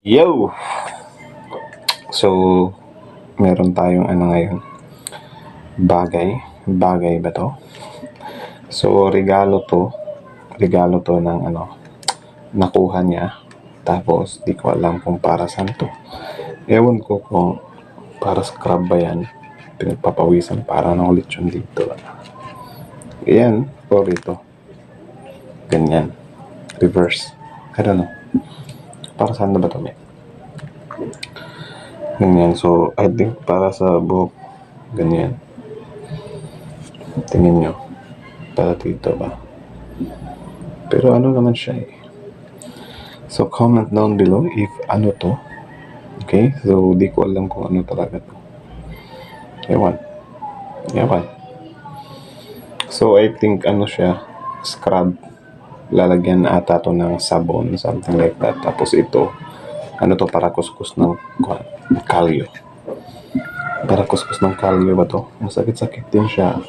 Yo! So, meron tayong ano ngayon. Bagay ba to? So, regalo to ng nakuha niya. Tapos, di ko alam kung para saan to. Ewan ko kung para scrub ba yan. Pinagpapawisan para ng ulit yun dito. Ayan, for ito. Ganyan. Reverse. I don't know. Para saan na ba to? Ganyan. So, I think para sa buhok. Ganyan. Tingin nyo. Para dito ba? Pero ano naman siya eh. So, comment down below if ano to. Okay? So, di ko alam kung ano talaga to. Ewan. So, I think ano siya. Scrub. Lalagyan ata to ng sabon. Something like that. Tapos ito. Ano to? Para kuskus ng kalyo. Para kuskus ng kalyo ba to? Masakit-sakit din siya.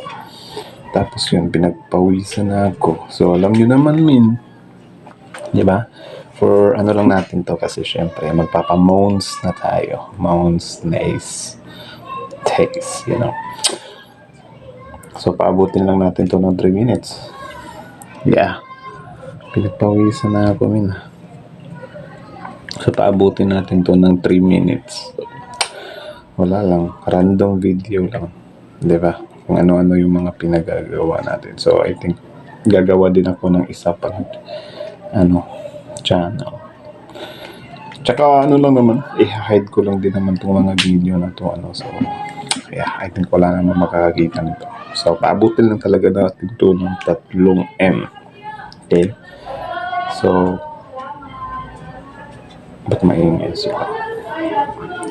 Tapos yun, pinagpawisan na ako. So, alam nyo naman diba? For ano lang natin to kasi syempre, magpapa-moans na tayo. Moans, nays, taste, you know. So, paabutin lang natin to ng 3 minutes. Yeah. Pinagpawisan na ako, So, paabutin natin to ng 3 minutes. Wala lang. Random video lang. Diba? Kung ano-ano yung mga pinagagawa natin. So, I think, gagawa din ako ng isa pang, channel. Tsaka, lang naman, i-hide ko lang din naman itong mga video na to, So, yeah, I think wala naman makakakita nito. So, paabutin lang talaga natin ito ng 3M. Okay? So, ba't maingay sila?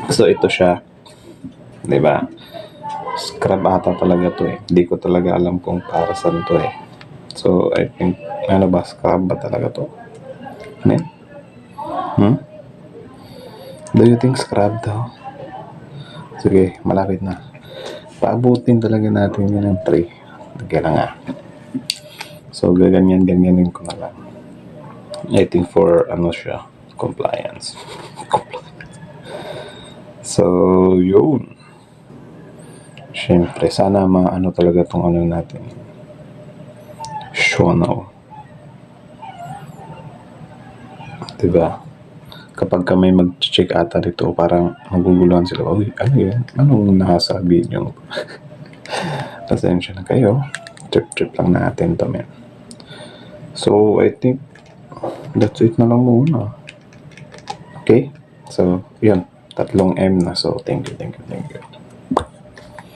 So, ito siya. Diba? Scrub ata talaga to eh. Hindi ko talaga alam kung para saan to eh. So, I think, scrub ba talaga to? Do you think scrub to? Sige, malapit na. Paabutin talaga natin yun ng 3. Kaya So, ganyanin ko na lang. I think for, siya, compliance. So, yun. Siyempre, sana talaga tong natin. Shono. Diba? Kapag may mag-check ata dito, parang maguguluhan sila. Uy, ano yun? Anong nasabi nyo? Pasensya na kayo. Trip lang natin to, man. So, I think that's it na lang muna. Okay? So, yun. 3M na. So, thank you.